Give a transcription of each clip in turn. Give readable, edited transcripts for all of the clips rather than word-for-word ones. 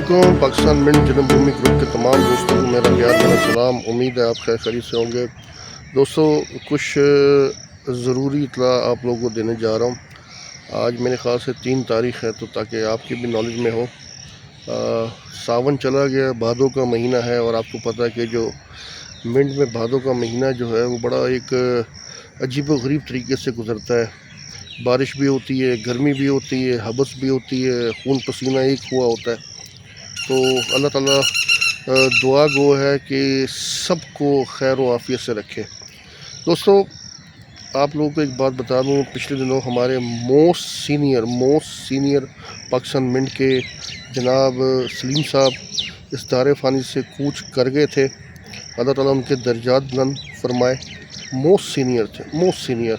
علیکم پاکستان منٹ جنم بھومی گروپ کے تمام دوستوں کو میرا پیار بھرا سلام. امید ہے آپ خیر خیریت سے ہوں گے. دوستوں کچھ ضروری اطلاع آپ لوگوں کو دینے جا رہا ہوں. آج میرے خیال سے 3 تاریخ ہے، تو تاکہ آپ کی بھی نالج میں ہو. ساون چلا گیا، بھادو کا مہینہ ہے، اور آپ کو پتہ ہے کہ جو منٹ میں بھادو کا مہینہ جو ہے وہ بڑا ایک عجیب و غریب طریقے سے گزرتا ہے. بارش بھی ہوتی ہے، گرمی بھی ہوتی ہے، حبس بھی ہوتی ہے، خون پسینہ ایک ہوا ہوتا ہے. تو اللہ تعالیٰ دعا گو ہے کہ سب کو خیر و عافیت سے رکھے. دوستو آپ لوگوں کو ایک بات بتا دوں، پچھلے دنوں ہمارے موسٹ سینئر پاکستان منٹ کے جناب سلیم صاحب اس دار فانی سے کوچ کر گئے تھے. اللہ تعالیٰ ان کے درجات بلند فرمائے. موسٹ سینئر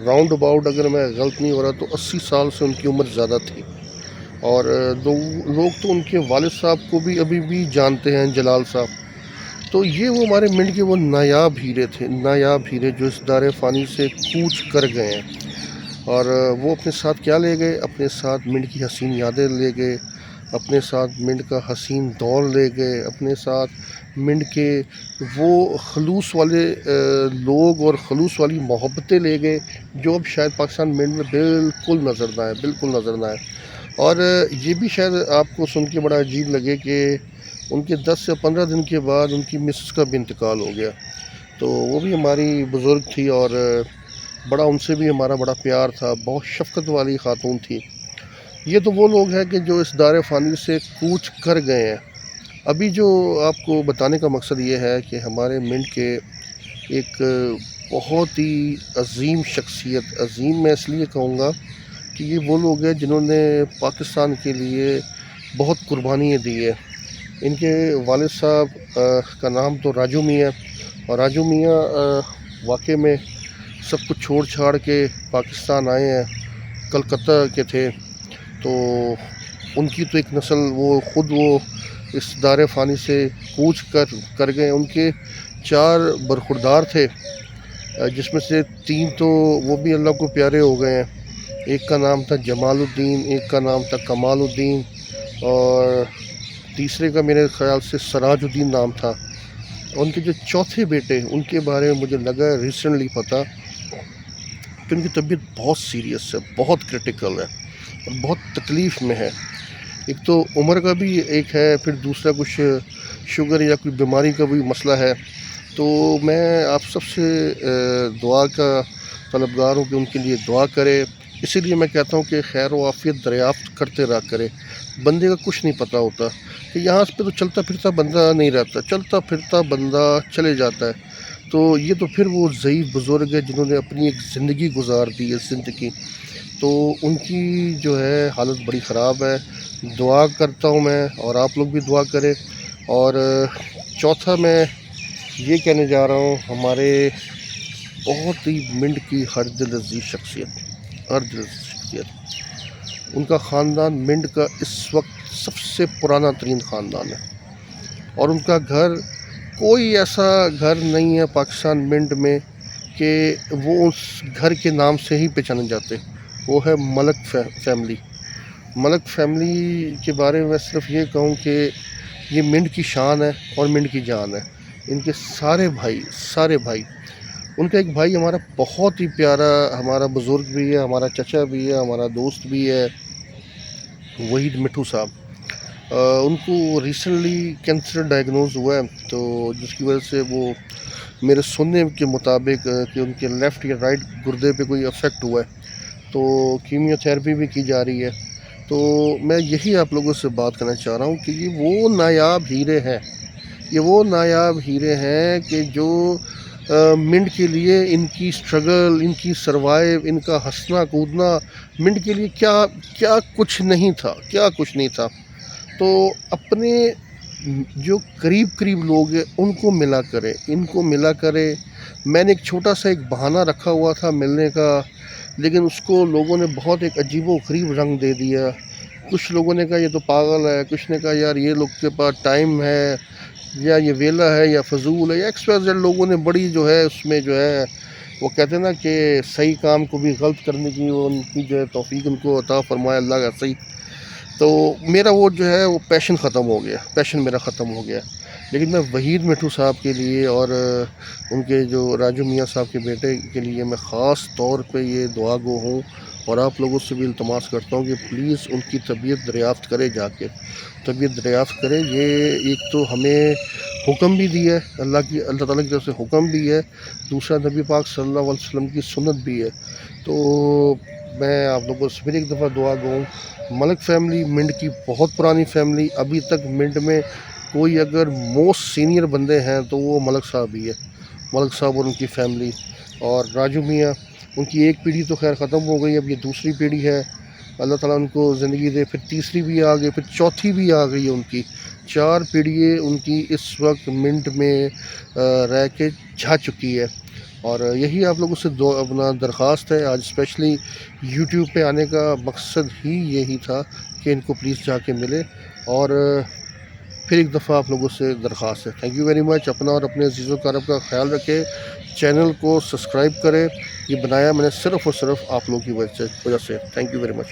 راؤنڈ اباؤٹ اگر میں غلط نہیں ہو رہا تو 80 سال سے ان کی عمر زیادہ تھی. اور لوگ تو ان کے والد صاحب کو بھی ابھی بھی جانتے ہیں، جلال صاحب. تو یہ وہ ہمارے منٹ کے وہ نایاب ہیرے جو اس دار فانی سے کوچ کر گئے ہیں. اور وہ اپنے ساتھ کیا لے گئے؟ اپنے ساتھ منٹ کی حسین یادیں لے گئے، اپنے ساتھ منٹ کا حسین دور لے گئے، اپنے ساتھ منٹ کے وہ خلوص والے لوگ اور خلوص والی محبتیں لے گئے جو اب شاید پاکستان منٹ میں بالکل نظر نہ آئے. اور یہ بھی شاید آپ کو سن کے بڑا عجیب لگے کہ ان کے 10 سے 15 دن کے بعد ان کی مسز کا بھی انتقال ہو گیا. تو وہ بھی ہماری بزرگ تھی اور بڑا ان سے بھی ہمارا بڑا پیار تھا، بہت شفقت والی خاتون تھی. یہ تو وہ لوگ ہیں کہ جو اس دار فانی سے کوچ کر گئے ہیں. ابھی جو آپ کو بتانے کا مقصد یہ ہے کہ ہمارے منٹ کے ایک بہت ہی عظیم شخصیت، عظیم میں اس لیے کہوں گا کہ یہ وہ لوگ ہیں جنہوں نے پاکستان کے لیے بہت قربانیاں دی ہیں. ان کے والد صاحب کا نام تو راجو میاں، اور راجو میاں واقع میں سب کچھ چھوڑ چھاڑ کے پاکستان آئے ہیں. کلکتہ کے تھے، تو ان کی تو ایک نسل وہ اس دار فانی سے کوچ کر گئے. ان کے 4 برخوردار تھے، جس میں سے 3 تو وہ بھی اللہ کو پیارے ہو گئے ہیں. ایک کا نام تھا جمال الدین، ایک کا نام تھا کمال الدین، اور تیسرے کا میرے خیال سے سراج الدین نام تھا. ان کے جو چوتھے بیٹے، ان کے بارے میں مجھے لگا ریسنٹلی پتہ کہ ان کی طبیعت بہت سیریس ہے، بہت کرٹیکل ہے اور بہت تکلیف میں ہے. ایک تو عمر کا بھی ایک ہے، پھر دوسرا کچھ شوگر یا کوئی بیماری کا بھی مسئلہ ہے. تو میں آپ سب سے دعا کا طلبگار ہوں کہ ان کے لیے دعا کرے. اسی لیے میں کہتا ہوں کہ خیر و عافیت دریافت کرتے رہا کرے. بندے کا کچھ نہیں پتہ ہوتا کہ یہاں پہ تو چلتا پھرتا بندہ نہیں رہتا، چلتا پھرتا بندہ چلے جاتا ہے. تو یہ تو پھر وہ ضعیف بزرگ ہے جنہوں نے اپنی ایک زندگی گزار دی ہے زندگی. تو ان کی جو ہے حالت بڑی خراب ہے. دعا کرتا ہوں میں، اور آپ لوگ بھی دعا کریں. اور چوتھا میں یہ کہنے جا رہا ہوں، ہمارے بہت ہی منٹ کی ہر دل عزیز شخصیت، ان کا خاندان منٹ کا اس وقت سب سے پرانا ترین خاندان ہے. اور ان کا گھر، کوئی ایسا گھر نہیں ہے پاکستان منٹ میں کہ وہ اس گھر کے نام سے ہی پہچانے جاتے. وہ ہے ملک فیملی. ملک فیملی کے بارے میں صرف یہ کہوں کہ یہ منٹ کی شان ہے اور منٹ کی جان ہے. ان کے سارے بھائی، ان کا ایک بھائی ہمارا بہت ہی پیارا، ہمارا بزرگ بھی ہے، ہمارا چچا بھی ہے، ہمارا دوست بھی ہے، وحید مٹھو صاحب. ان کو ریسنٹلی کینسر ڈائگنوز ہوا ہے، تو جس کی وجہ سے وہ میرے سننے کے مطابق کہ ان کے لیفٹ یا رائٹ گردے پہ کوئی افیکٹ ہوا ہے، تو کیمیو تھراپی بھی کی جا رہی ہے. تو میں یہی آپ لوگوں سے بات کرنا چاہ رہا ہوں کہ یہ وہ نایاب ہیرے ہیں کہ جو منٹ کے لیے ان کی سٹرگل، ان کی سروائیو، ان کا ہنسنا کودنا منٹ کے لیے کیا کچھ نہیں تھا. تو اپنے جو قریب لوگ ہیں ان کو ملا کرے. میں نے ایک چھوٹا سا ایک بہانہ رکھا ہوا تھا ملنے کا، لیکن اس کو لوگوں نے بہت ایک عجیب و غریب رنگ دے دیا. کچھ لوگوں نے کہا یہ تو پاگل ہے، کچھ نے کہا یار یہ لوگ کے پاس ٹائم ہے، یا یہ ویلا ہے، یا فضول ہے، یا XYZ. لوگوں نے بڑی جو ہے اس میں جو ہے وہ کہتے ہیں نا کہ صحیح کام کو بھی غلط کرنے کی ان کی جو ہے توفیق ان کو عطا فرمائے اللہ کا. صحیح تو میرا وہ جو ہے وہ پیشن ختم ہو گیا، پیشن میرا ختم ہو گیا. لیکن میں وحید مٹھو صاحب کے لیے اور ان کے جو راجو میاں صاحب کے بیٹے کے لیے میں خاص طور پہ یہ دعا گو ہوں، اور آپ لوگوں سے بھی التماس کرتا ہوں کہ پلیز ان کی طبیعت دریافت کرے، جا کے طبیعت دریافت کرے. یہ ایک تو ہمیں حکم بھی دیا ہے، اللہ تعالیٰ کی طرف سے حکم بھی ہے، دوسرا نبی پاک صلی اللہ علیہ وسلم کی سنت بھی ہے. تو میں آپ لوگوں سے پھر ایک دفعہ دعا گو ہوں. ملک فیملی منڈ کی بہت پرانی فیملی، ابھی تک منڈ میں کوئی اگر موسٹ سینئر بندے ہیں تو وہ ملک صاحب ہی ہے، ملک صاحب اور ان کی فیملی. اور راجو میاں، ان کی ایک پیڑھی تو خیر ختم ہو گئی، اب یہ دوسری پیڑھی ہے، اللہ تعالیٰ ان کو زندگی دے. پھر تیسری بھی آ گئی، پھر چوتھی بھی آ گئی ہے ان کی. 4 پیڑھییں ان کی اس وقت منٹ میں رہ کے جا چکی ہے. اور یہی آپ لوگوں سے اپنا درخواست ہے. آج اسپیشلی یوٹیوب پہ آنے کا مقصد ہی یہی تھا کہ ان کو پلیز جا کے ملے. اور پھر ایک دفعہ آپ لوگوں سے درخواست ہے، تھینک یو ویری مچ. اپنا اور اپنے عزیز و کرب کا خیال رکھے، چینل کو سبسکرائب کرے. یہ بنایا میں نے صرف اور صرف آپ لوگوں کی وجہ سے. Thank you very much.